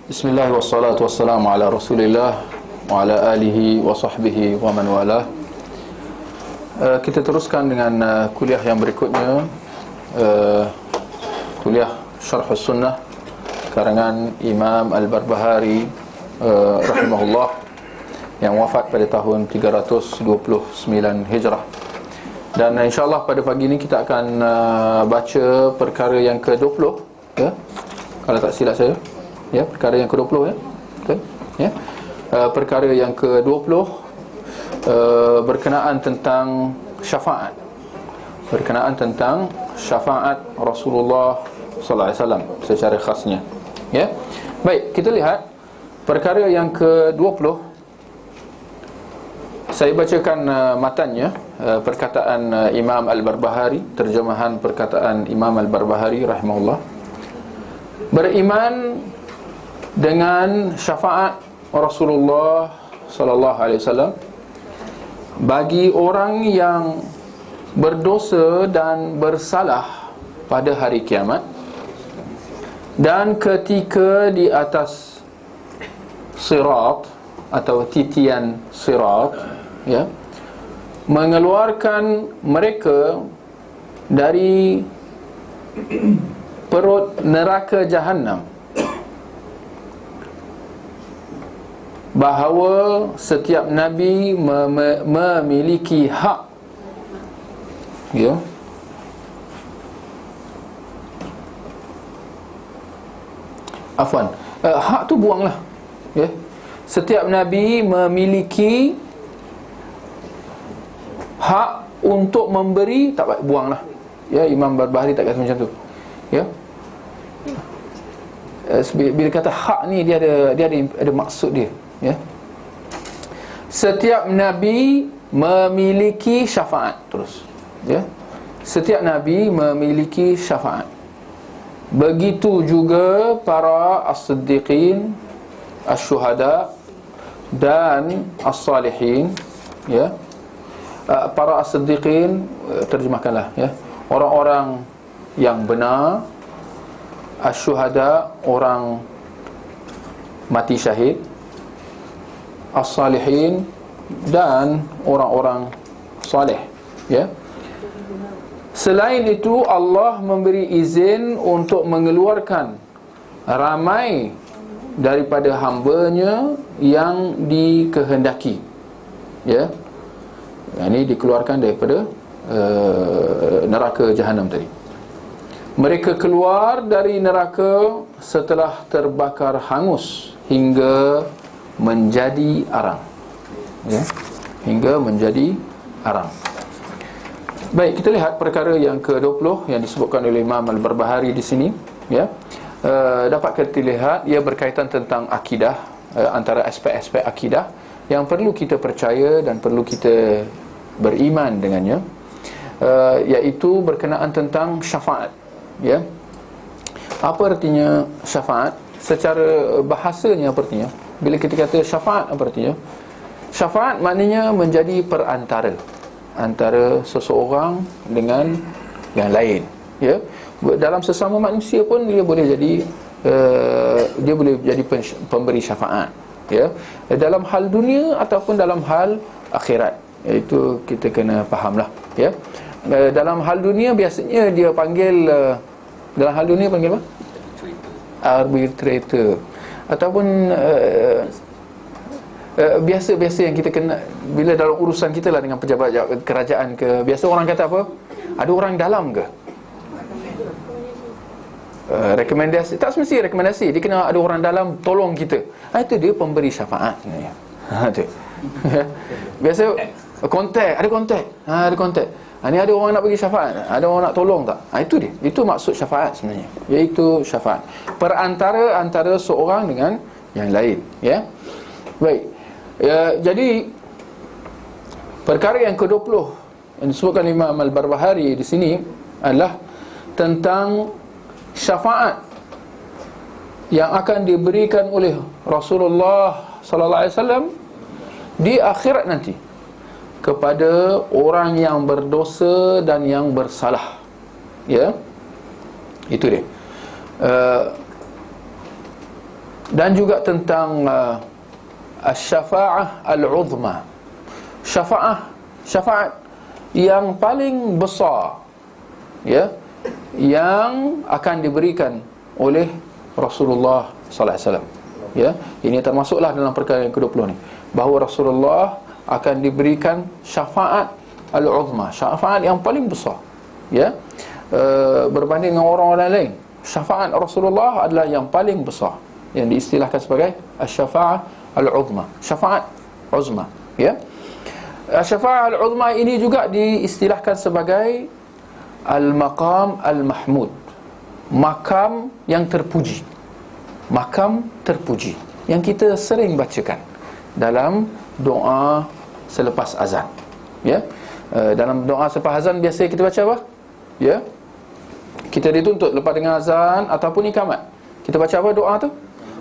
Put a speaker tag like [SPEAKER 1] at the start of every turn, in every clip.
[SPEAKER 1] Bismillah wassalatu wassalamu ala Rasulillah wa ala alihi wa sahbihi wa man walah. Kita teruskan dengan kuliah yang berikutnya, kuliah Syarh Sunnah karangan Imam Al-Barbahari rahimahullah, yang wafat pada tahun 329 Hijrah. Dan insyaAllah pada pagi ini kita akan baca perkara yang ke-20, ya? Kalau tak silap saya, ya, perkara yang ke-20, ya? Betul? Ya? Perkara yang ke-20 berkenaan tentang syafaat. Berkenaan tentang syafaat Rasulullah sallallahu alaihi wasallam secara khasnya, ya. Baik, kita lihat perkara yang ke-20. Saya bacakan matannya, perkataan Imam Al-Barbahari, terjemahan perkataan Imam Al-Barbahari rahimahullah. Beriman dengan syafaat Rasulullah sallallahu alaihi wasallam bagi orang yang berdosa dan bersalah pada hari kiamat, dan ketika di atas sirat atau titian sirat, ya, mengeluarkan mereka dari perut neraka Jahannam, bahawa setiap Nabi memiliki hak, ya, hak tu buanglah, ya. Setiap Nabi memiliki hak untuk memberi, tak buanglah, ya. Imam Barbahari tak kata macam tu, ya. Bila kata hak ni, dia ada maksud dia, ya. Setiap Nabi memiliki syafaat, terus, ya. Setiap Nabi memiliki syafaat. Begitu juga para as-siddiqin, asy-syuhada dan as-salihin, ya. Para as-siddiqin, terjemahkanlah, ya, orang-orang yang benar. Asy-syuhada, orang mati syahid. As-salihin, dan orang-orang soleh, ya. Selain itu, Allah memberi izin untuk mengeluarkan ramai daripada hamba-Nya yang dikehendaki, ya. Ini dikeluarkan daripada neraka Jahannam tadi. Mereka keluar dari neraka setelah terbakar hangus hingga menjadi arang, ya, hingga menjadi arang. Baik, kita lihat perkara yang ke-20 yang disebutkan oleh Imam Al-Barbahari di sini, ya. Dapat kita lihat ia berkaitan tentang akidah, antara aspek-aspek akidah yang perlu kita percaya dan perlu kita beriman dengannya, iaitu berkenaan tentang syafaat, ya. Apa artinya syafaat? Secara bahasanya apa artinya? Bila kita kata syafaat, apa artinya? Syafaat maknanya menjadi perantara antara seseorang dengan yang lain, ya. Dalam sesama manusia pun dia boleh jadi pemberi syafaat, ya, dalam hal dunia ataupun dalam hal akhirat. Itu kita kena fahamlah, ya. Dalam hal dunia biasanya dia panggil, dalam hal dunia panggil apa? Arbitrator. Ataupun biasa-biasa yang kita kena bila dalam urusan kita lah dengan pejabat kerajaan ke, biasa orang kata apa? Ada orang dalam ke? Rekomendasi, tak semesti rekomendasi, dia kena ada orang dalam tolong kita. Itu dia pemberi syafaat sebenarnya. Tu. Biasa kontak, ada kontak. Ada kontak. Ni ada orang nak bagi syafaat, ada orang nak tolong tak? Itu dia. Itu maksud syafaat sebenarnya. Iaitu syafaat, perantara antara seorang dengan yang lain, ya. Baik. Jadi perkara yang ke-20 yang disebutkan Imam Al-Barbahari di sini adalah tentang syafaat yang akan diberikan oleh Rasulullah sallallahu alaihi wasallam di akhirat nanti kepada orang yang berdosa dan yang bersalah, ya. Itu dia. Dan juga tentang asy-syafa'ah al-'uzma. Syafaat yang paling besar, ya, yang akan diberikan oleh Rasulullah sallallahu alaihi wasallam. Ya, ini termasuklah dalam perkara yang ke-20 ni, bahawa Rasulullah akan diberikan syafaat al-'uzma, syafaat yang paling besar, ya. Berbanding dengan orang-orang lain, syafaat Rasulullah adalah yang paling besar, yang diistilahkan sebagai asy-syafa'ah al-'uzma, syafaat uzma, ya. Syafaat al-'uzma ini juga diistilahkan sebagai al-maqam al-mahmud, makam yang terpuji. Makam terpuji yang kita sering bacakan dalam doa selepas azan, ya. Dalam doa selepas azan biasa kita baca apa? Ya, kita dituntut lepas dengan azan ataupun iqamat, kita baca apa doa tu?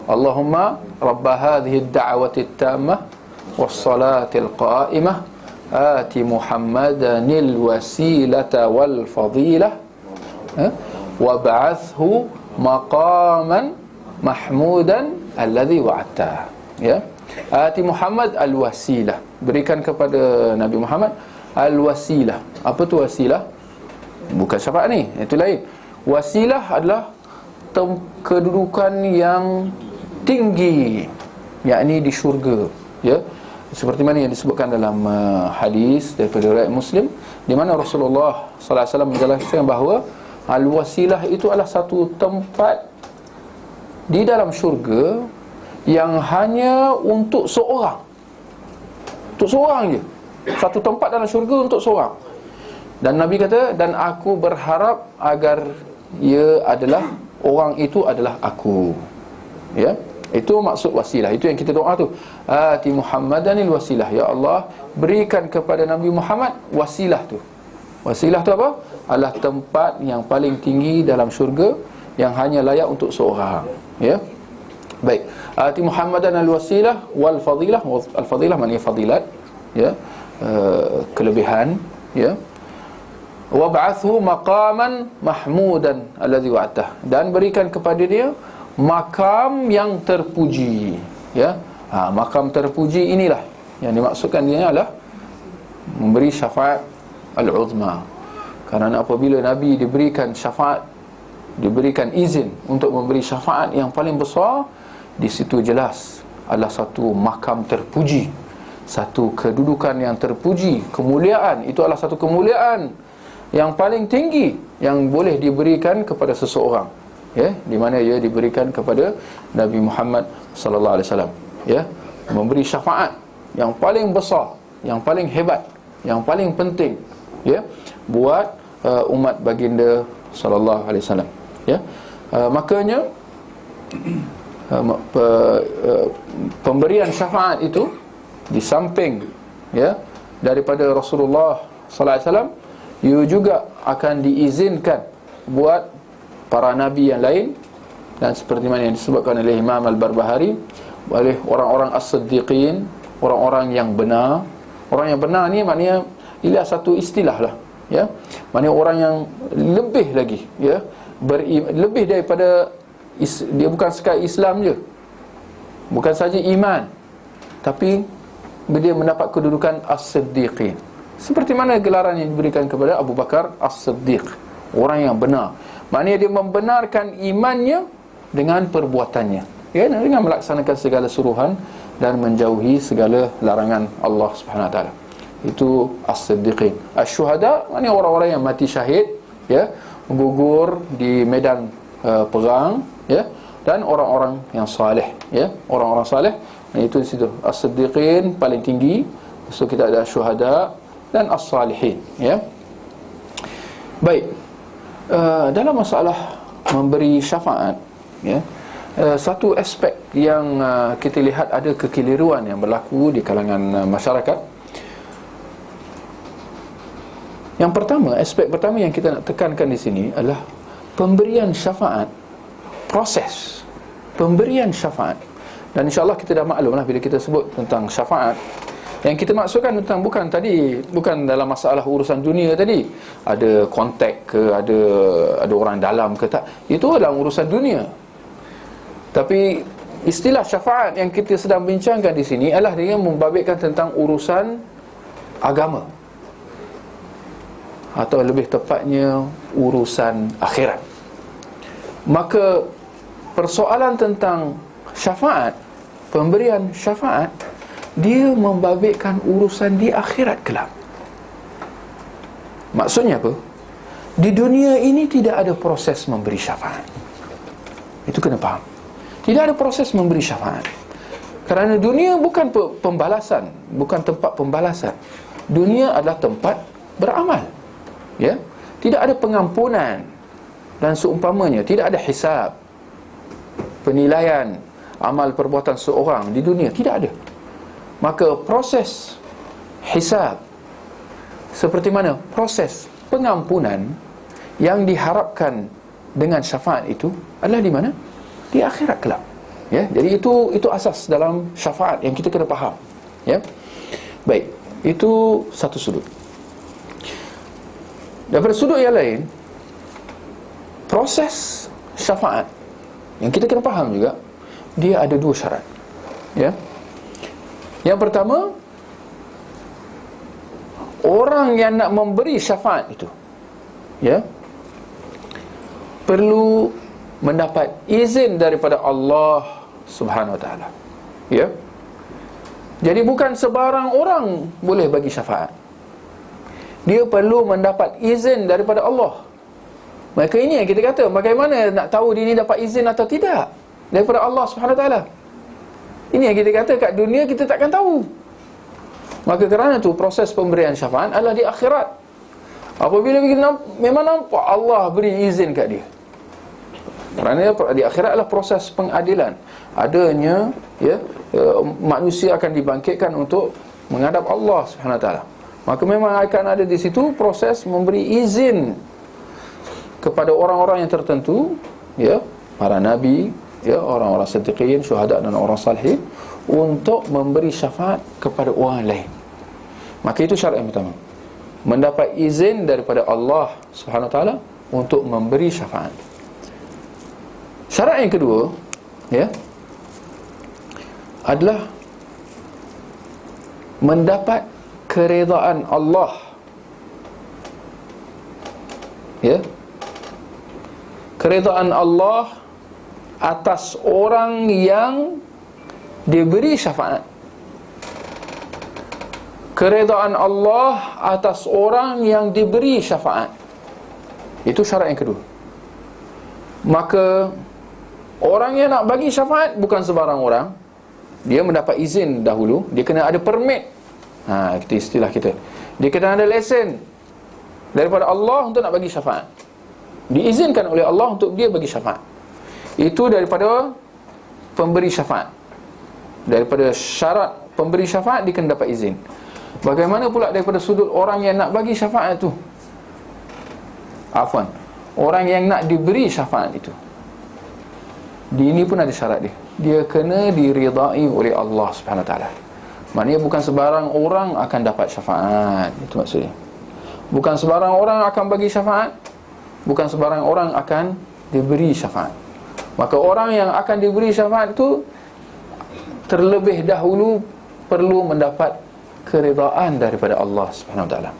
[SPEAKER 1] Allahumma rabb hadhihi ad-da'wati at-tammah was-salatil qa'imah ati Muhammadanil wasilata wal fadilah wab'athhu maqaman mahmudan alladhi wa'adta. Ya, ati Muhammad al-wasilah, berikan kepada Nabi Muhammad al-wasilah. Apa tu wasilah? Bukan syafaat ni, itu lain. Wasilah adalah kedudukan yang tinggi, yakni di syurga, ya. Seperti mana yang disebutkan dalam hadis daripada riwayat Muslim, di mana Rasulullah sallallahu alaihi wasallam menjelaskan bahawa al-wasilah itu adalah satu tempat di dalam syurga yang hanya untuk seorang. Untuk seorang je. Satu tempat dalam syurga untuk seorang. Dan Nabi kata, dan aku berharap agar ia adalah, orang itu adalah aku. Ya, itu maksud wasilah. Itu yang kita doa tu, ati Muhammadanil wasilah, ya Allah, berikan kepada Nabi Muhammad wasilah tu. Wasilah tu apa? Adalah tempat yang paling tinggi dalam syurga, yang hanya layak untuk seorang. Ya, baik. Ati Muhammadan al-wasilah wal fadilah. Al-fadilah maknanya fadilat, ya, kelebihan, ya. Wab'athhu maqaman mahmudan alladhi wa'atah, dan berikan kepada dia makam yang terpuji, ya. Makam terpuji inilah yang dimaksudkan, dia adalah memberi syafaat al-'uzma. Kerana apabila Nabi diberikan syafaat, diberikan izin untuk memberi syafaat yang paling besar, di situ jelas adalah satu makam terpuji, satu kedudukan yang terpuji, kemuliaan. Itu adalah satu kemuliaan yang paling tinggi yang boleh diberikan kepada seseorang, ya, di mana ia diberikan kepada Nabi Muhammad sallallahu alaihi wasallam, ya. Memberi syafaat yang paling besar, yang paling hebat, yang paling penting, ya, buat umat baginda sallallahu alaihi wasallam, ya. Makanya pemberian syafaat itu di samping, ya, daripada Rasulullah sallallahu alaihi wasallam, ia juga akan diizinkan buat para nabi yang lain, dan seperti mana yang disebutkan oleh Imam Al-Barbahari, oleh orang-orang as-siddiqin, orang-orang yang benar. Orang yang benar ni maknanya ialah satu istilah lah, ya. Maknanya orang yang lebih lagi, ya, lebih daripada dia bukan sekadar Islam je, bukan saja iman, tapi dia mendapat kedudukan as-siddiqin. Seperti mana gelaran yang diberikan kepada Abu Bakar as-Siddiq, orang yang benar. Maknanya dia membenarkan imannya dengan perbuatannya, ya, dengan melaksanakan segala suruhan dan menjauhi segala larangan Allah Subhanahu Wa Taala. Itu as-siddiqin. Asy-syuhada maknanya orang-orang yang mati syahid, ya, gugur di medan perang, ya, dan orang-orang yang soleh, ya, orang-orang soleh. Itu di situ as-siddiqin paling tinggi. So kita ada syuhada dan as-salihin, ya. Baik. Dalam masalah memberi syafaat, ya, satu aspek yang kita lihat ada kekeliruan yang berlaku di kalangan masyarakat. Yang pertama, aspek pertama yang kita nak tekankan di sini adalah pemberian syafaat, proses pemberian syafaat. Dan insya-Allah kita dah maklumlah bila kita sebut tentang syafaat, yang kita maksudkan tentang bukan dalam masalah urusan dunia tadi, ada kontak ke, ada orang dalam ke tak, itu adalah urusan dunia. Tapi istilah syafaat yang kita sedang bincangkan di sini adalah dia membabitkan tentang urusan agama, atau lebih tepatnya urusan akhirat. Maka persoalan tentang syafaat, pemberian syafaat, dia membabitkan urusan di akhirat kelak. Maksudnya apa? Di dunia ini tidak ada proses memberi syafaat. Itu kena faham. Tidak ada proses memberi syafaat. Kerana dunia bukan pembalasan, bukan tempat pembalasan. Dunia adalah tempat beramal. Ya, tidak ada pengampunan dan seumpamanya, tidak ada hisab, penilaian amal perbuatan seorang di dunia, tidak ada. Maka proses hisab, seperti mana proses pengampunan yang diharapkan dengan syafaat itu adalah di mana? Di akhirat kelak. Ya, jadi itu asas dalam syafaat yang kita kena faham. Ya. Baik, itu satu sudut. Daripada sudut yang lain, proses syafaat yang kita kena faham juga, dia ada dua syarat. Ya. Yang pertama, orang yang nak memberi syafaat itu, ya, perlu mendapat izin daripada Allah Subhanahu Wa Taala. Ya. Jadi bukan sebarang orang boleh bagi syafaat. Dia perlu mendapat izin daripada Allah. Maka ini yang kita kata, bagaimana nak tahu dia ni dapat izin atau tidak daripada Allah Subhanahu Wa Taala? Ini yang kita kata, kat dunia kita takkan tahu. Maka kerana tu proses pemberian syafaat adalah di akhirat. Apabila memang nampak Allah beri izin kat dia. Kerana di akhirat adalah proses pengadilan. Adanya, ya, manusia akan dibangkitkan untuk menghadap Allah Subhanahu Wa Taala. Maka memang akan ada di situ proses memberi izin kepada orang-orang yang tertentu, ya, para nabi, ya, orang-orang siddiqin, syuhada dan orang salihin, untuk memberi syafaat kepada orang lain. Maka itu syarat yang pertama, mendapat izin daripada Allah Subhanahu Wa Taala untuk memberi syafaat. Syarat yang kedua, ya, adalah mendapat keredaan Allah. Ya, keredaan Allah atas orang yang diberi syafaat. Keredaan Allah atas orang yang diberi syafaat. Itu syarat yang kedua. Maka orang yang nak bagi syafaat bukan sebarang orang. Dia mendapat izin dahulu. Dia kena ada permit. Kita istilah kita, dia kena ada lesen daripada Allah untuk nak bagi syafaat. Diizinkan oleh Allah untuk dia bagi syafaat. Itu daripada pemberi syafaat. Daripada syarat pemberi syafaat, dia kena dapat izin. Bagaimana pula daripada sudut orang yang nak bagi syafaat tu? Orang yang nak diberi syafaat itu, ini pun ada syarat dia. Dia kena diridai oleh Allah Subhanahu Wa Taala. Maknanya bukan sebarang orang akan dapat syafaat. Itu maksudnya. Bukan sebarang orang akan bagi syafaat, bukan sebarang orang akan diberi syafaat. Maka orang yang akan diberi syafaat itu terlebih dahulu perlu mendapat keridaan daripada Allah Subhanahu Wa Taala.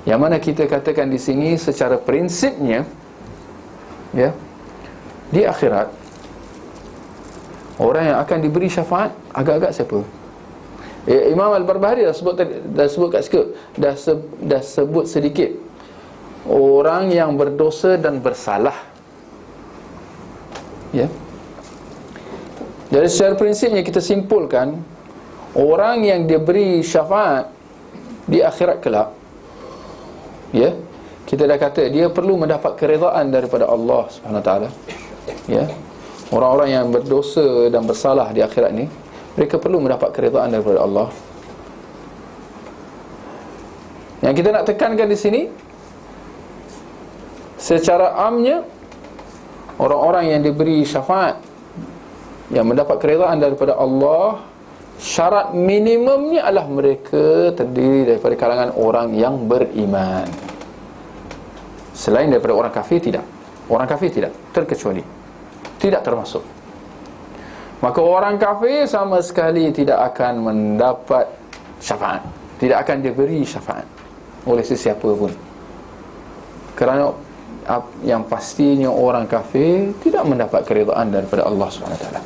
[SPEAKER 1] Yang mana kita katakan di sini secara prinsipnya, ya, di akhirat orang yang akan diberi syafaat agak-agak siapa? Imam Al-Barbahari dah sebut sedikit orang yang berdosa dan bersalah. Ya. Jadi secara prinsipnya kita simpulkan, orang yang diberi syafaat di akhirat kelak, ya, kita dah kata dia perlu mendapat keredaan daripada Allah Subhanahu Wa Taala. Ya. Orang-orang yang berdosa dan bersalah di akhirat ni, mereka perlu mendapat keredaan daripada Allah. Yang kita nak tekankan di sini, secara amnya, orang-orang yang diberi syafaat, yang mendapat keredaan daripada Allah, syarat minimumnya adalah mereka terdiri daripada kalangan orang yang beriman. Selain daripada orang kafir, tidak. Orang kafir tidak, terkecuali, tidak termasuk. Maka orang kafir sama sekali tidak akan mendapat syafaat, tidak akan diberi syafaat oleh sesiapa pun. Kerana yang pastinya orang kafir tidak mendapat keridaan daripada Allah SWT.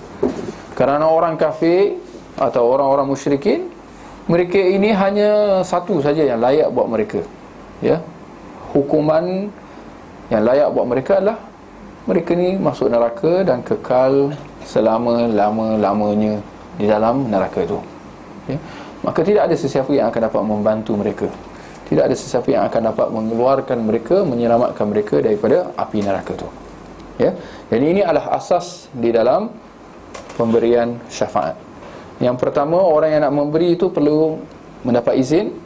[SPEAKER 1] Kerana orang kafir atau orang-orang musyrikin, mereka ini hanya satu saja yang layak buat mereka, ya. Hukuman yang layak buat mereka adalah mereka ni masuk neraka dan kekal selama-lamanya di dalam neraka itu, ya. Maka tidak ada sesiapa yang akan dapat membantu mereka, tidak ada sesiapa yang akan dapat mengeluarkan mereka, menyelamatkan mereka daripada api neraka itu, ya. Jadi ini adalah asas di dalam pemberian syafaat. Yang pertama, orang yang nak memberi itu perlu mendapat izin,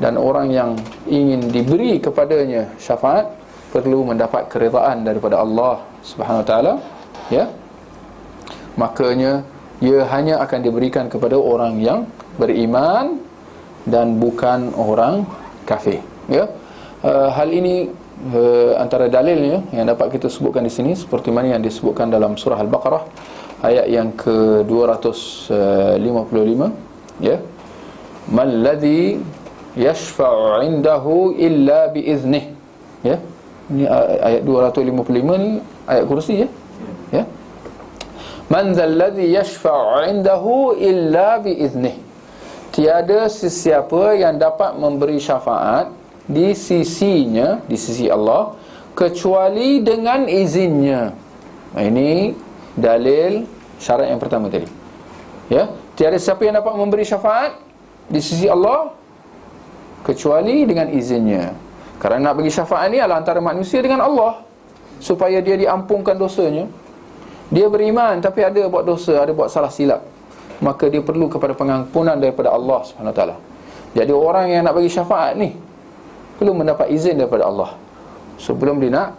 [SPEAKER 1] dan orang yang ingin diberi kepadanya syafaat perlu mendapat keredaan daripada Allah Subhanahu Wa Taala, ya. Makanya ia hanya akan diberikan kepada orang yang beriman dan bukan orang kafir, ya. Hal ini antara dalilnya yang dapat kita sebutkan di sini seperti mana yang disebutkan dalam surah Al-Baqarah ayat yang ke-255, ya. Man ladzi yashfa'u 'indahu illa biiznih, ya. Ini ayat 255 ni ayat kursi, ya. Ya. Man dzalladzi yashfa'u 'indahu illa biiznih. Tiada sesiapa yang dapat memberi syafaat di sisinya, di sisi Allah, kecuali dengan izinnya. Nah, ini dalil syarat yang pertama tadi, ya. Tiada siapa yang dapat memberi syafaat di sisi Allah kecuali dengan izinnya. Kerana nak bagi syafaat ni adalah antara manusia dengan Allah, supaya dia diampunkan dosanya. Dia beriman tapi ada buat dosa, ada buat salah silap, maka dia perlu kepada pengampunan daripada Allah SWT. Jadi orang yang nak bagi syafaat ni perlu mendapat izin daripada Allah sebelum dia nak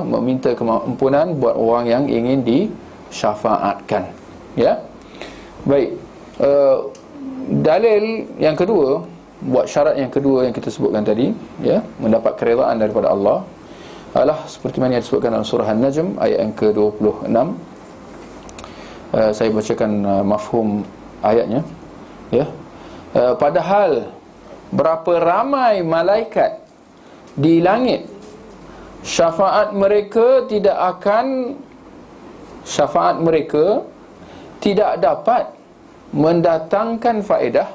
[SPEAKER 1] meminta keampunan buat orang yang ingin disyafaatkan, ya. Baik, dalil yang kedua, buat syarat yang kedua yang kita sebutkan tadi, ya, mendapat keredaan daripada Allah, adalah seperti mana yang disebutkan dalam surah An-Najm ayat yang ke-26. Saya bacakan mafhum ayatnya, ya. Padahal berapa ramai malaikat di langit, syafaat mereka tidak dapat mendatangkan faedah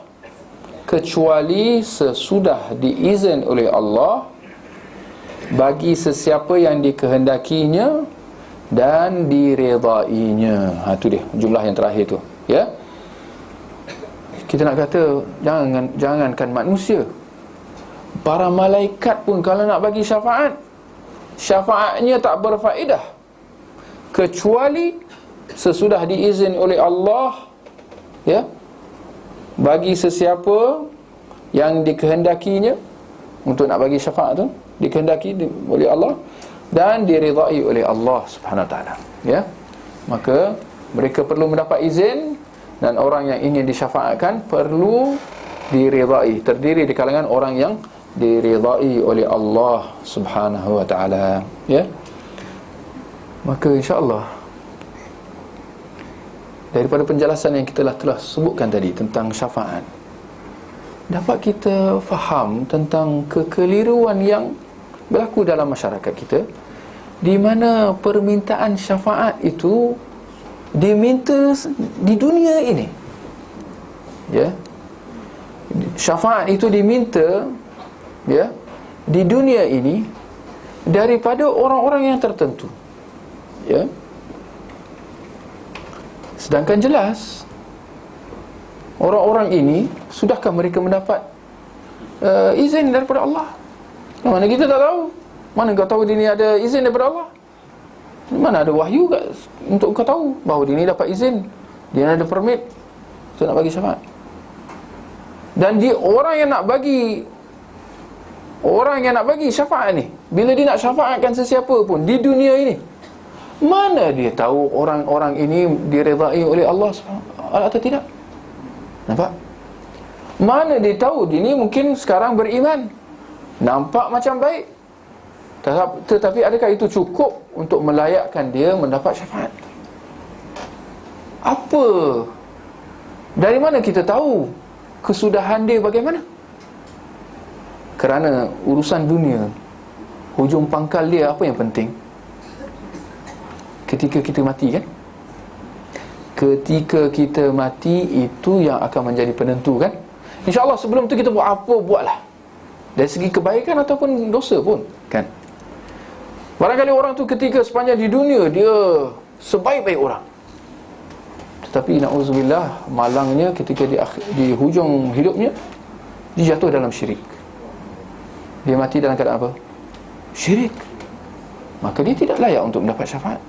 [SPEAKER 1] kecuali sesudah diizin oleh Allah bagi sesiapa yang dikehendakinya dan diredainya. Itu dia jumlah yang terakhir tu, ya. Kita nak kata jangankan manusia, para malaikat pun kalau nak bagi syafaat, syafaatnya tak berfaedah kecuali sesudah diizin oleh Allah, ya, bagi sesiapa yang dikehendakinya untuk nak bagi syafaat tu, dikehendaki oleh Allah dan diridai oleh Allah Subhanahu Wa Taala, ya. Maka mereka perlu mendapat izin, dan orang yang ingin disyafaatkan perlu diridai, terdiri di kalangan orang yang diridai oleh Allah Subhanahu Wa Taala, ya. Maka insya-Allah daripada penjelasan yang kita telah sebutkan tadi tentang syafaat, dapat kita faham tentang kekeliruan yang berlaku dalam masyarakat kita, di mana permintaan syafaat itu diminta di dunia ini, ya. Syafaat itu diminta, ya, di dunia ini daripada orang-orang yang tertentu, ya. Sedangkan jelas orang-orang ini, sudahkah mereka mendapat izin daripada Allah? Mana kita tak tahu. Mana kau tahu dia ni ada izin daripada Allah? Mana ada wahyu untuk kau tahu bahawa dia ni dapat izin, dia ada permit untuk nak bagi syafaat? Dan dia orang yang nak bagi syafaat ni, bila dia nak syafaatkan sesiapa pun di dunia ini, mana dia tahu orang-orang ini diredai oleh Allah atau tidak? Nampak? Mana dia tahu dia ni mungkin sekarang beriman, nampak macam baik, tetapi adakah itu cukup untuk melayakkan dia mendapat syafaat? Apa? Dari mana kita tahu kesudahan dia bagaimana? Kerana urusan dunia, hujung pangkal dia apa yang penting? Ketika kita mati kan? Ketika kita mati, itu yang akan menjadi penentu kan? InsyaAllah sebelum tu kita buat apa, buatlah. Dari segi kebaikan ataupun dosa pun kan? Barangkali orang tu ketika sepanjang di dunia dia sebaik-baik orang, tetapi na'udzubillah, malangnya ketika di hujung hidupnya dia jatuh dalam syirik. Dia mati dalam keadaan apa? Syirik. Maka dia tidak layak untuk mendapat syafaat.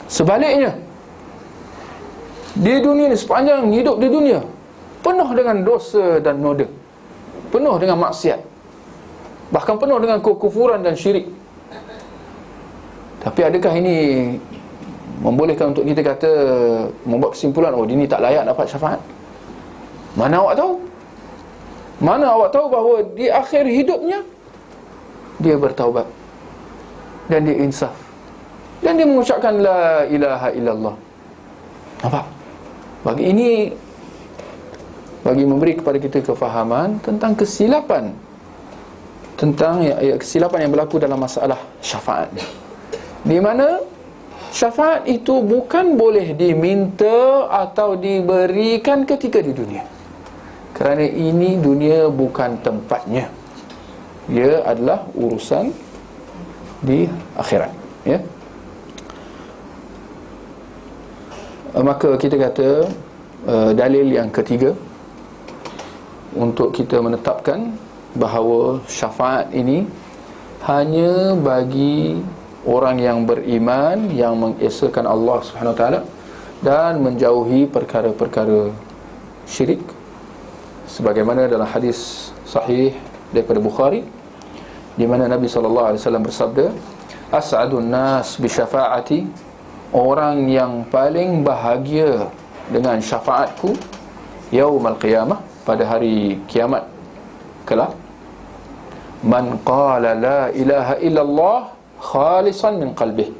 [SPEAKER 1] Sebaliknya, di dunia ni, sepanjang hidup di dunia, penuh dengan dosa dan noda, penuh dengan maksiat, bahkan penuh dengan kekufuran dan syirik. Tapi adakah ini membolehkan untuk kita kata, membuat kesimpulan, oh dia ni tak layak dapat syafaat? Mana awak tahu? Mana awak tahu bahawa di akhir hidupnya dia bertaubat dan dia insaf dan dia mengucapkan la ilaha illallah. Nampak? Bagi memberi kepada kita kefahaman tentang kesilapan, tentang kesilapan yang berlaku dalam masalah syafaat, di mana syafaat itu bukan boleh diminta atau diberikan ketika di dunia. Kerana ini dunia bukan tempatnya. Ia adalah urusan di akhirat, ya. Maka kita kata dalil yang ketiga untuk kita menetapkan bahawa syafaat ini hanya bagi orang yang beriman, yang mengesakan Allah Subhanahu Wa Taala dan menjauhi perkara-perkara syirik, sebagaimana dalam hadis sahih daripada Bukhari, di mana Nabi SAW bersabda, as'adun nas bi syafaati, orang yang paling bahagia dengan syafaatku yaumal qiyamah, pada hari kiamat kelak, man qala la ilaha illallah khalisan min qalbih,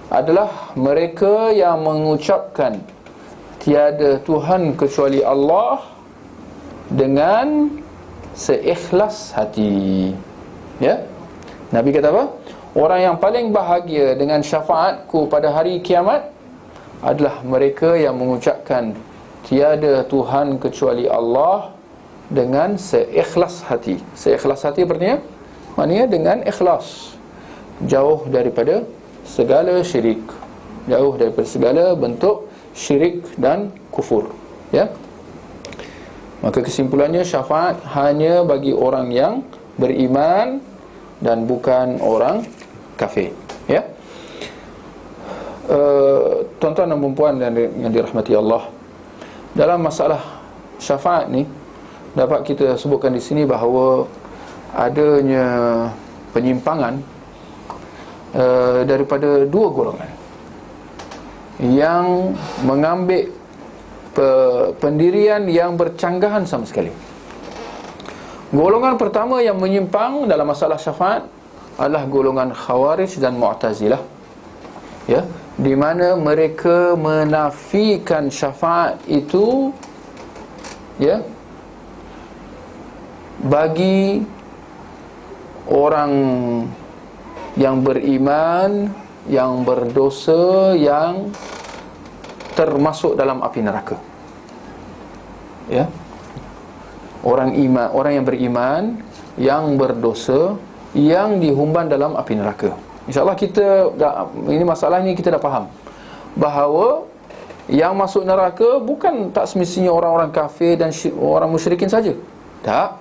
[SPEAKER 1] adalah mereka yang mengucapkan tiada Tuhan kecuali Allah dengan seikhlas hati. Ya, Nabi kata apa? Orang yang paling bahagia dengan syafaatku pada hari kiamat adalah mereka yang mengucapkan tiada Tuhan kecuali Allah dengan seikhlas hati. Seikhlas hati artinya, maknanya dengan ikhlas, jauh daripada segala syirik, jauh daripada segala bentuk syirik dan kufur, ya. Maka kesimpulannya, syafaat hanya bagi orang yang beriman dan bukan orang kafir, ya. Tuan-tuan dan puan yang dirahmati Allah, dalam masalah syafaat ni dapat kita sebutkan di sini bahawa adanya penyimpangan daripada dua golongan yang mengambil pendirian yang bercanggahan sama sekali. Golongan pertama yang menyimpang dalam masalah syafaat adalah golongan Khawarij dan Mu'tazilah, ya, di mana mereka menafikan syafaat itu, ya, bagi orang yang beriman, yang berdosa, yang termasuk dalam api neraka, ya. Orang iman, orang yang beriman, yang berdosa, yang dihumban dalam api neraka. InsyaAllah ini masalah ni kita dah faham bahawa yang masuk neraka bukan tak semestinya orang-orang kafir dan orang musyrikin saja. Tak.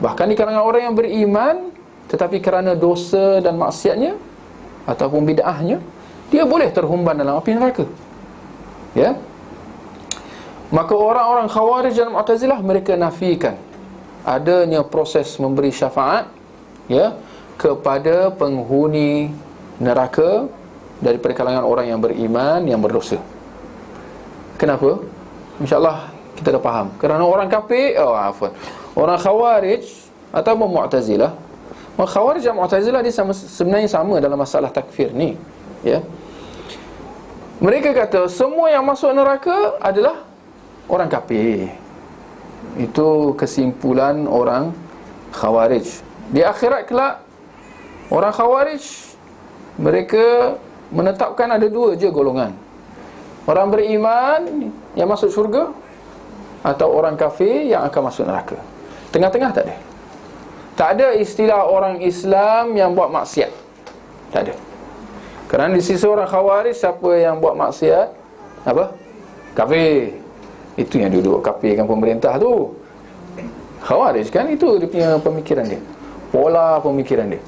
[SPEAKER 1] Bahkan di kalangan orang yang beriman, tetapi kerana dosa dan maksiatnya ataupun bid'ahnya, dia boleh terhumban dalam api neraka, ya. Maka orang-orang Khawarij dan Mu'tazilah, mereka nafikan adanya proses memberi syafaat, ya, kepada penghuni neraka daripada kalangan orang yang beriman, yang berdosa. Kenapa? InsyaAllah kita dah faham. Kerana orang kafir, orang Khawarij ataupun Mu'tazilah, Khawarij dan Mu'tazilah dia sebenarnya sama dalam masalah takfir ni, ya. Mereka kata semua yang masuk neraka adalah orang kafir. Itu kesimpulan orang Khawarij. Di akhirat kelak, orang Khawarij mereka menetapkan ada dua je golongan: orang beriman yang masuk syurga, atau orang kafir yang akan masuk neraka. Tengah-tengah tak ada. Tak ada istilah orang Islam yang buat maksiat. Tak ada. Kerana di sisi orang Khawarij, siapa yang buat maksiat, apa? Kafir. Itu yang duduk kafirkan pemerintah tu. Khawarij kan, itu dia punya pemikiran dia, pola pemikiran dia.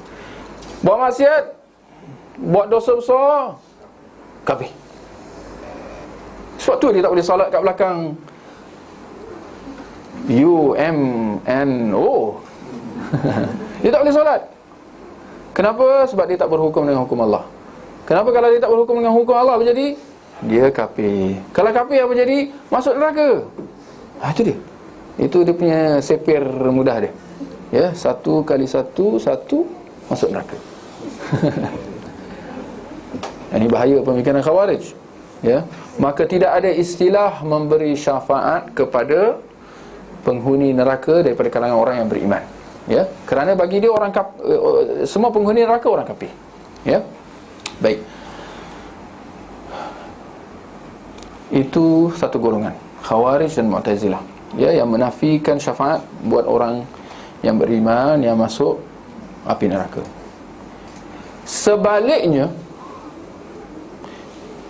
[SPEAKER 1] Buat maksiat, buat dosa besar, kafir. Sebab tu dia tak boleh solat kat belakang UMNO. Dia tak boleh solat. Kenapa? Sebab dia tak berhukum dengan hukum Allah. Kenapa kalau dia tak berhukum dengan hukum Allah, apa jadi? Dia kafir. Kalau kafir, apa jadi? Masuk neraka. Itu dia. Itu dia punya sepir mudah dia. Ya, 1 kali 1, 1 masuk neraka. Ini bahaya pemikiran Khawarij. Ya, maka tidak ada istilah memberi syafaat kepada penghuni neraka daripada kalangan orang yang beriman. Ya, kerana bagi dia semua penghuni neraka orang kafir. Ya. Baik. Itu satu golongan, Khawarij dan Mu'tazilah, ya, yang menafikan syafaat buat orang yang beriman yang masuk api neraka. Sebaliknya,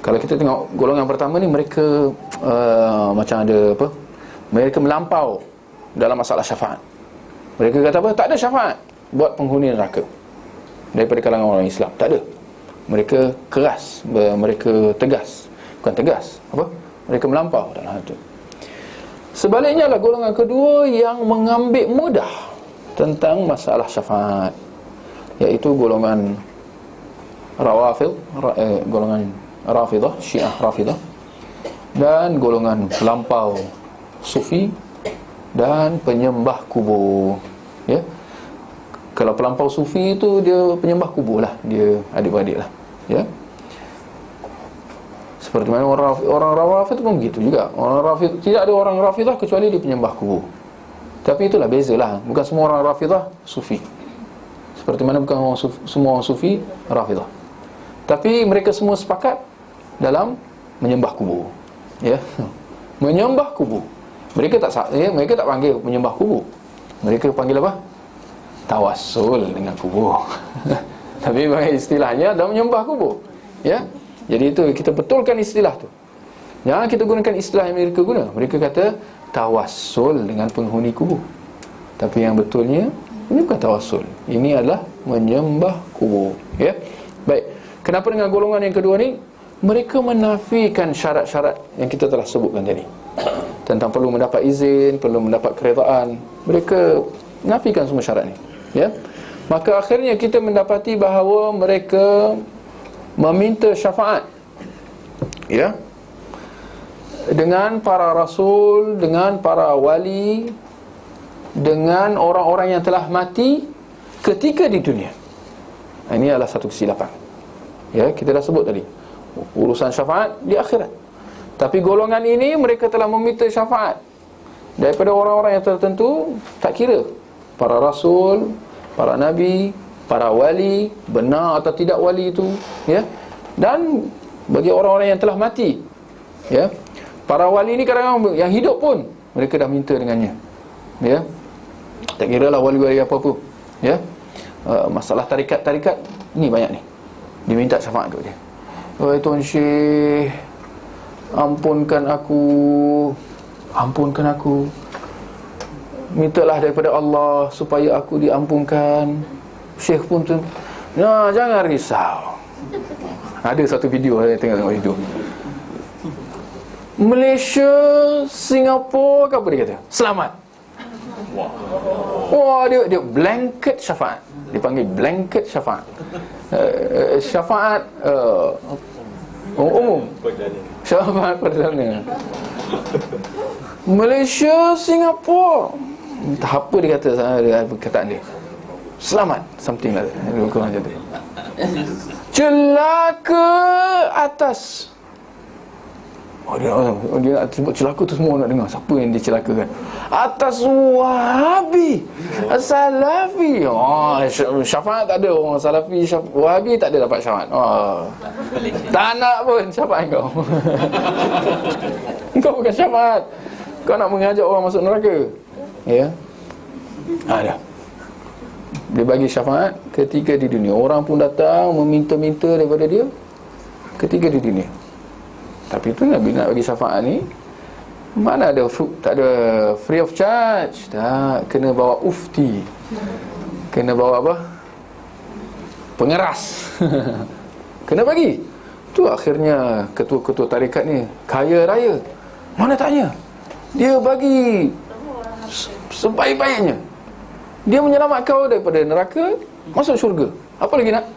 [SPEAKER 1] kalau kita tengok golongan pertama ni, mereka macam ada apa? Mereka melampau dalam masalah syafaat. Mereka kata apa? Tak ada syafaat buat penghuni neraka daripada kalangan orang Islam. Tak ada. Mereka keras, mereka tegas. Bukan tegas, apa? Mereka melampau dalam hal itu. Sebaliknya lah golongan kedua yang mengambil mudah tentang masalah syafaat, iaitu golongan golongan Rafidah, Syiah Rafidah, dan golongan pelampau Sufi dan penyembah kubur. Ya. Kalau pelampau Sufi itu dia penyembah kubur lah, dia adik-beradik lah. Ya. Seperti mana orang Rafidah pun begitu juga. Orang Rafidah, tidak ada orang Rafidah kecuali dia penyembah kubur. Tapi itulah bezalah. Bukan semua orang Rafidah Sufi. Seperti mana bukan semua orang Sufi Rafidah. Tapi mereka semua sepakat dalam menyembah kubur. Ya. Menyembah kubur. Mereka tak panggil menyembah kubur. Mereka panggil apa? Tawassul dengan kubur. Tapi bagi istilahnya adalah menyembah kubur. Ya. Jadi itu kita betulkan istilah tu. Jangan kita gunakan istilah yang mereka guna. Mereka kata tawassul dengan penghuni kubur. Tapi yang betulnya ini bukan tawassul. Ini adalah menyembah kubur. Ya. Baik. Kenapa dengan golongan yang kedua ni? Mereka menafikan syarat-syarat yang kita telah sebutkan tadi. Tentang perlu mendapat izin, perlu mendapat keredaan. Mereka nafikan semua syarat ni. Ya. Maka akhirnya kita mendapati bahawa mereka meminta syafaat, ya, dengan para rasul, dengan para wali, dengan orang-orang yang telah mati ketika di dunia. Ini adalah satu kesilapan. Ya, kita dah sebut tadi urusan syafaat di akhirat. Tapi golongan ini mereka telah meminta syafaat daripada orang-orang yang tertentu, tak kira para rasul, para nabi, para wali, benar atau tidak wali itu, ya. Dan bagi orang-orang yang telah mati, ya. Para wali ni kadang-kadang yang hidup pun mereka dah minta dengannya. Ya. Tak kiralah wali-wali apa-apa, ya. Masalah tarikat-tarikat ni banyak ni. Diminta syafaat kepada dia. Wahai Tuan Syekh, ampunkan aku. Mintalah daripada Allah supaya aku diampunkan. Syekh pun tu, nah, jangan risau. Ada satu video saya tengok itu. Malaysia, Singapura, apa dia kata? Selamat. Wah, dia blanket syafaat. Dipanggil blanket syafaat. Syafaat umum. Syafaat perdana. Malaysia, Singapura, entah apa dia kata, perkataan dia. Selamat, something like that. Celaka atas dia nak sebut celaka tu semua nak dengar. Siapa yang dicelakakan? Atas Wahabi, Salafi. Syafaat tak ada. Orang Salafi, Wahabi tak ada dapat syafaat. Tak nak pun syafaat kau. Kau bukan syafaat. Kau nak mengajak orang masuk neraka. Ya. Dah. Dia bagi syafaat ketika di dunia. Orang pun datang meminta-minta daripada dia ketika di dunia. Tapi tu Nabi nak bagi syafaat ni, mana ada tak ada free of charge. Tak, kena bawa ufti. Kena bawa apa? Pengeras. Kena bagi. Tu akhirnya ketua-ketua tarikat ni kaya raya. Mana tanya? Dia bagi sebaik-baiknya. Dia menyelamatkan kau daripada neraka, masuk syurga. Apa lagi nak?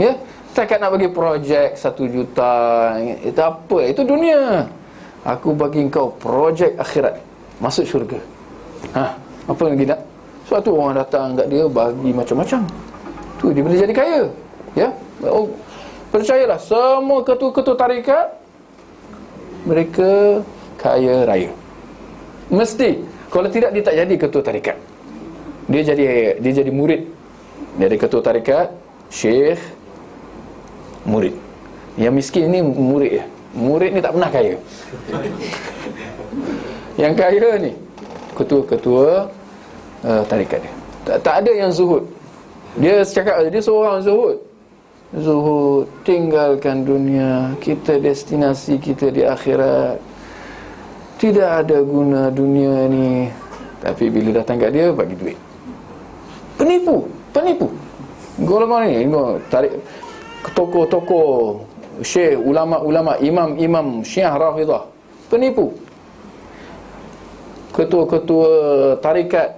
[SPEAKER 1] Ya, takkan nak bagi projek 1 juta. Itu apa? Itu dunia. Aku bagi kau projek akhirat, masuk syurga. Apa lagi nak? Sebab tu orang datang kat dia bagi macam-macam. Tu dia boleh jadi kaya. Ya. Percayalah, semua ketua-ketua tarikat mereka kaya raya. Mesti. Kalau tidak, dia tak jadi ketua tarikat. Dia jadi murid. Dari ketua tarikat, syekh, murid. Yang miskin ni murid je. Murid ni tak pernah kaya. Yang kaya ni ketua-ketua tarikat dia. Tak ada yang zuhud. Dia cakap dia seorang zuhud. Zuhud, tinggalkan dunia. Kita destinasi kita di akhirat. Tidak ada guna dunia ni. Tapi bila datang kat dia, bagi duit. Penipu. Golongan ni tarik tokoh-tokoh syekh, ulama-ulama, imam-imam Syiah Rafidah, penipu. Ketua-ketua tarikat,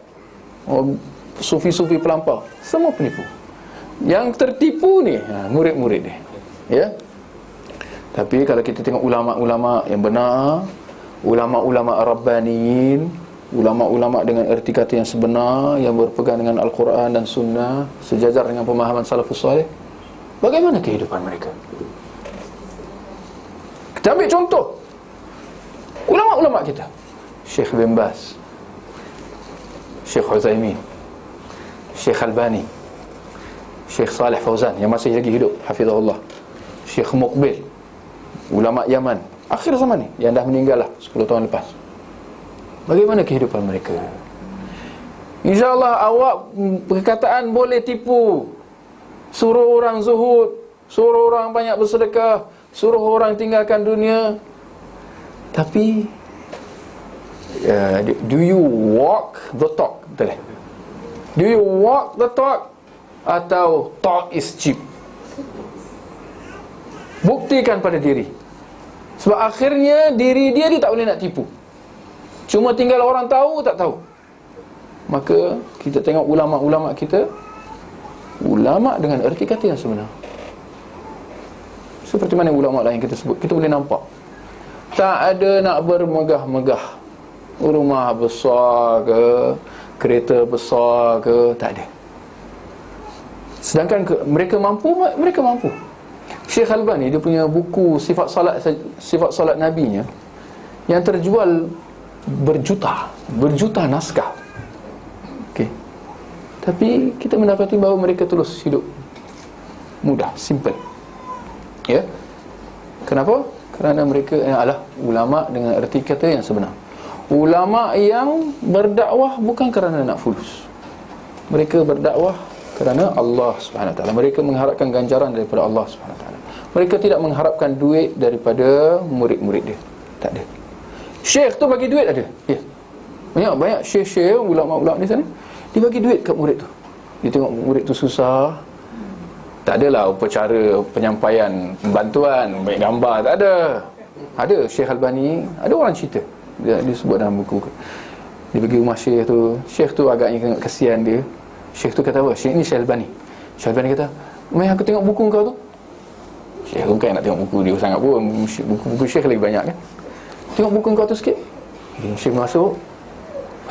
[SPEAKER 1] sufi-sufi pelampau, semua penipu. Yang tertipu ni murid-murid dia. Ya. Tapi kalau kita tengok ulama-ulama yang benar, ulama-ulama Rabbaniyin, ulama-ulama dengan erti kata yang sebenar, yang berpegang dengan Al-Quran dan Sunnah, sejajar dengan pemahaman salafus salih, bagaimana kehidupan mereka? Kita ambil contoh ulama-ulama kita, Syekh bin Baz, Syekh Utsaimin, Syekh Albani, Syekh Saleh Fauzan yang masih lagi hidup, hafizahullah, Syekh Muqbil, ulama Yaman akhir zaman ni, yang dah meninggal lah 10 tahun lepas. Bagaimana kehidupan mereka? InsyaAllah awak perkataan boleh tipu, suruh orang zuhud, suruh orang banyak bersedekah, suruh orang tinggalkan dunia. Tapi do you walk the talk? Betul? Do you walk the talk? Atau talk is cheap? Buktikan pada diri. Sebab akhirnya diri dia tak boleh nak tipu. Cuma tinggal orang tahu tak tahu. Maka kita tengok ulama-ulama kita, ulama dengan erti kata yang sebenar. Seperti mana ulama lain kita sebut, kita boleh nampak. Tak ada nak bermegah-megah, rumah besar ke, kereta besar ke, tak ada. Sedangkan mereka mampu. Syekh Albani dia punya buku sifat salat nabinya yang terjual berjuta naskah. Okey. Tapi kita mendapati bahawa mereka terus hidup mudah, simple. Ya. Kenapa? Kerana mereka adalah ulama dengan erti kata yang sebenar. Ulama yang berdakwah bukan kerana nak fulus. Mereka berdakwah kerana Allah Subhanahu Wa Taala. Mereka mengharapkan ganjaran daripada Allah Subhanahu Wa Taala. Mereka tidak mengharapkan duit daripada murid-murid dia. Tak ada. Syekh tu bagi duit ada. Ya. Banyak syekh-syekh, ulama-ulama di sana, dia bagi duit kat murid tu. Dia tengok murid tu susah, tak adalah upacara penyampaian bantuan, baik gambar, tak ada. Ada Syekh Albani, ada orang cerita, dia sebut dalam buku. Dia pergi rumah syekh tu agaknya kesian dia. Syekh tu kata apa? Syekh ni Syekh Albani. Syekh Albani kata, "Mai aku tengok buku kau tu." Syekh tu kan nak tengok buku dia sangat pun, buku syekh lagi banyak kan. Tengok buku kau tu sikit. Syekh masuk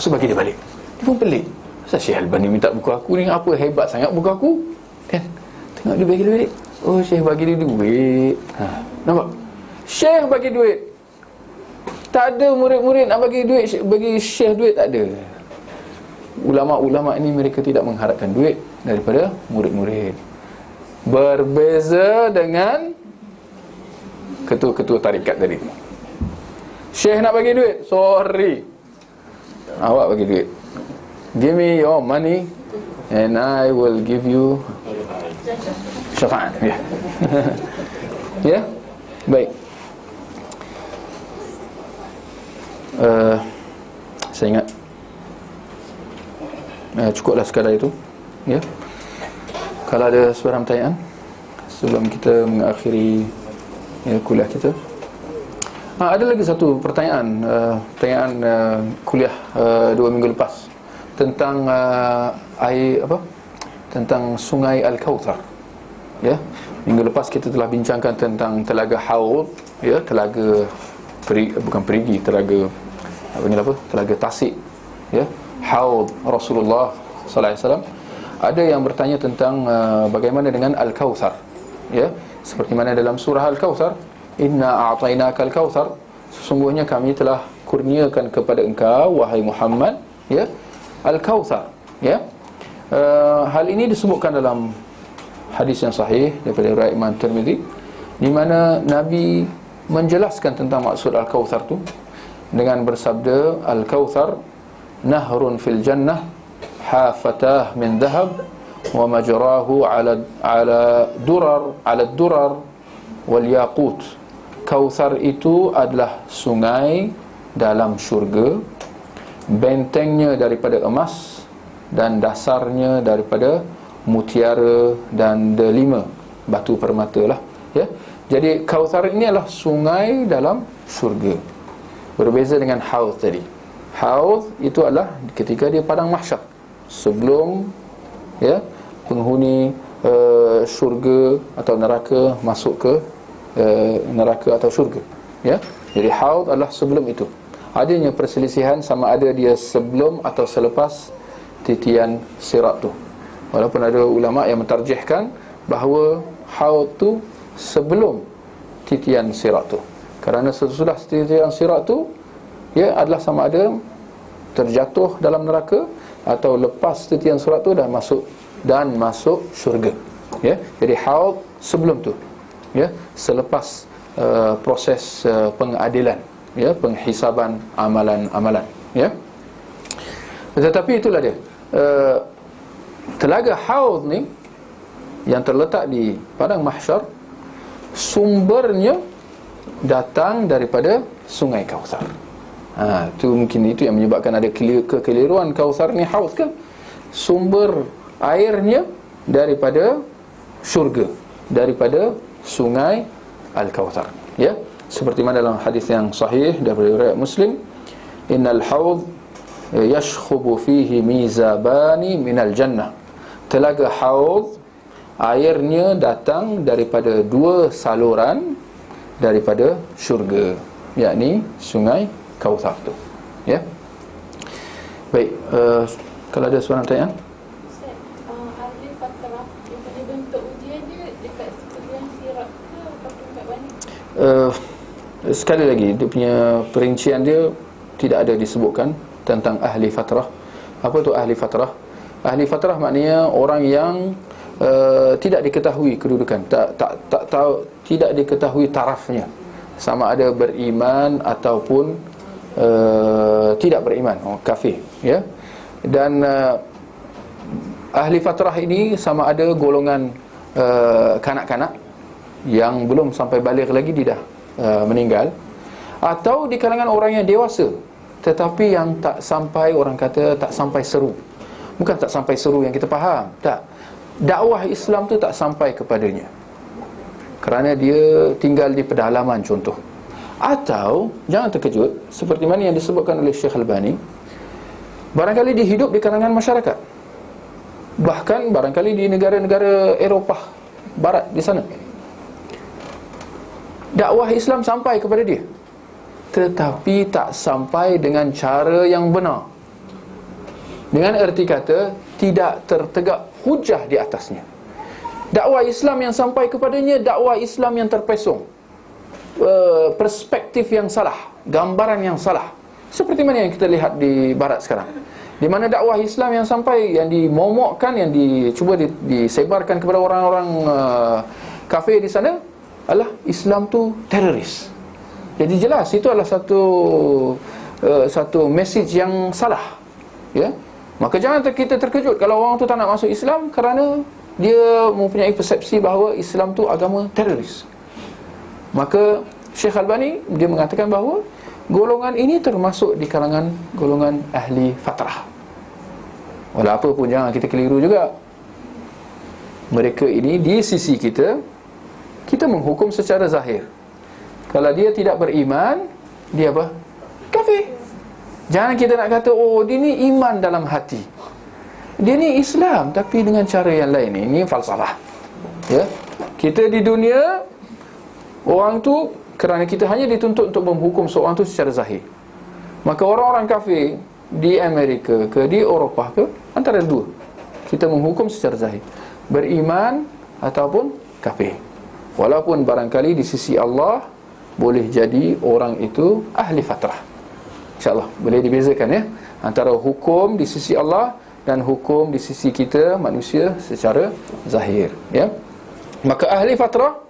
[SPEAKER 1] bagi dia balik. Dia pun pelik. Kenapa Syekh Albani minta buku aku ni? Apa hebat sangat buku aku? Kan? Tengok dia bagi duit. Oh, Syekh bagi dia duit. Nampak? Syekh bagi duit. Tak ada murid-murid nak bagi duit, bagi syekh duit, tak ada. Ulama-ulama ini mereka tidak mengharapkan duit daripada murid-murid. Berbeza dengan ketua-ketua tarikat tadi. Syekh nak bagi duit, sorry, awak bagi duit. Give me your money and I will give you syafaat. Ya. Ya. Baik. Saya ingat cukuplah sekadar itu. Ya. Kalau ada sebarang pertanyaan sebelum kita mengakhiri kuliah kita. Ada lagi satu pertanyaan, kuliah 2 minggu lepas tentang air apa? Tentang Sungai Al-Kautsar. Ya. Minggu lepas kita telah bincangkan tentang Telaga Haud, ya, telaga bukan perigi, telaga Telaga Tasik, ya. Haud Rasulullah sallallahu alaihi wasallam. Ada yang bertanya tentang bagaimana dengan Al-Kautsar, ya. Seperti mana dalam surah Al-Kautsar, inna a'tainaka al-kautsar, sesungguhnya kami telah kurniakan kepada engkau wahai Muhammad, ya, Al-Kautsar, ya. Hal ini disebutkan dalam hadis yang sahih daripada riwayat Imam Tirmizi, di mana Nabi menjelaskan tentang maksud Al-Kautsar tu dengan bersabda, Al-Kautsar nahrun fil jannah hafatah min dhahab wa majrahu ala durar wal yaqut. Kautsar itu adalah sungai dalam syurga, bentengnya daripada emas dan dasarnya daripada mutiara dan delima, batu permata lah, ya. Jadi Kautsar ini adalah sungai dalam syurga. Berbeza dengan Haud tadi. Haud itu adalah ketika dia padang mahsyar, sebelum, ya, penghuni syurga atau neraka masuk ke neraka atau syurga, ya. Jadi Haud adalah sebelum itu. Adanya perselisihan sama ada dia sebelum atau selepas titian sirat tu. Walaupun ada ulama yang mentarjihkan bahawa Haud tu sebelum titian sirat tu, kerana sesudah titian sirat tu, ia adalah sama ada terjatuh dalam neraka atau lepas titian sirat tu dan masuk syurga, ya. Jadi Haud sebelum tu, ya, selepas proses pengadilan, ya, penghisaban amalan-amalan, ya. Tetapi itulah dia, Telaga Haud ni yang terletak di padang mahsyar, sumbernya datang daripada Sungai Kautsar. Mungkin itu yang menyebabkan ada kekeliruan. Kautsar ni Haud kan, sumber airnya daripada syurga, daripada Sungai Al-Kautsar, ya. Seperti mana dalam hadis yang sahih daripada riwayat Muslim, innal haud yashkhubu fihi mizabani minal jannah. Telaga Haud airnya datang daripada 2 saluran daripada syurga, yakni Sungai Kautsar tu, ya. Baik, kalau ada soalan pertanyaan.
[SPEAKER 2] Ahli fatrah yang pada bentuk ujian dia dekat sekitar sirat ke ataupun kat mana?
[SPEAKER 1] Sekali lagi, dia punya perincian dia tidak ada disebutkan tentang ahli fatrah. Apa tu ahli fatrah? Ahli fatrah maknanya orang yang tidak diketahui kedudukan, tak tahu, tidak diketahui tarafnya, sama ada beriman ataupun tidak beriman, kafir, ya. Dan ahli fatrah ini sama ada golongan kanak-kanak yang belum sampai baligh lagi, dia dah meninggal, atau di kalangan orang yang dewasa tetapi yang tak sampai, orang kata tak sampai seru. Bukan tak sampai seru yang kita faham, tak. Dakwah Islam tu tak sampai kepadanya kerana dia tinggal di pedalaman contoh. Atau jangan terkejut, seperti mana yang disebutkan oleh Syekh Albani, barangkali dia hidup di kalangan masyarakat, bahkan barangkali di negara-negara Eropah Barat di sana, dakwah Islam sampai kepada dia, tetapi tak sampai dengan cara yang benar. Dengan erti kata, tidak tertegak hujah di atasnya. Dakwah Islam yang sampai kepadanya dakwah Islam yang terpesong, perspektif yang salah, gambaran yang salah. Seperti mana yang kita lihat di barat sekarang, di mana dakwah Islam yang sampai, yang dimomokkan, yang dicuba disebarkan kepada orang-orang kafir di sana adalah Islam tu teroris. Jadi jelas itu adalah satu message yang salah, ya. Maka jangan kita terkejut kalau orang tu tak nak masuk Islam kerana dia mempunyai persepsi bahawa Islam tu agama teroris. Maka Syekh Albani dia mengatakan bahawa golongan ini termasuk di kalangan golongan ahli fatrah. Walau apa pun jangan kita keliru juga. Mereka ini di sisi kita menghukum secara zahir. Kalau dia tidak beriman, dia apa? Kafir. Jangan kita nak kata, oh dia ni iman dalam hati, dia ni Islam tapi dengan cara yang lain. Ini falsafah, ya. Kita di dunia, orang tu, kerana kita hanya dituntut untuk menghukum seorang tu secara zahir. Maka orang-orang kafir di Amerika ke di Eropah ke, antara dua, kita menghukum secara zahir, beriman ataupun kafir. Walaupun barangkali di sisi Allah boleh jadi orang itu ahli fatrah. InsyaAllah boleh dibezakan, ya, antara hukum di sisi Allah dan hukum di sisi kita manusia secara zahir, ya. Maka ahli fatrah,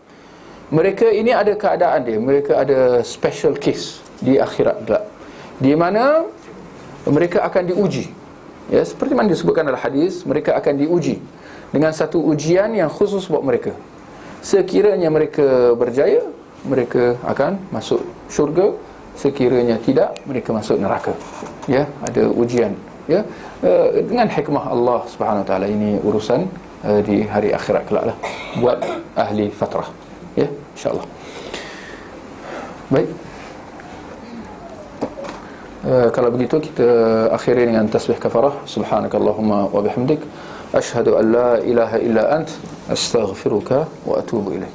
[SPEAKER 1] mereka ini ada keadaan dia, mereka ada special case di akhirat pula, di mana mereka akan diuji, ya, seperti mana disebutkan dalam hadis, mereka akan diuji dengan satu ujian yang khusus buat mereka. Sekiranya mereka berjaya, mereka akan masuk syurga. Sekiranya tidak, mereka masuk neraka. Ya, ada ujian, ya, dengan hikmah Allah Subhanahu Wa Taala. Ini urusan di hari akhirat kelak lah buat ahli fatrah, ya, insya-Allah. Baik. Kalau begitu kita akhiri dengan tasbih kafarah. Subhanakallahumma wa bihamdik, asyhadu an la ilaha illa ant, astaghfiruka wa atubu ilaik.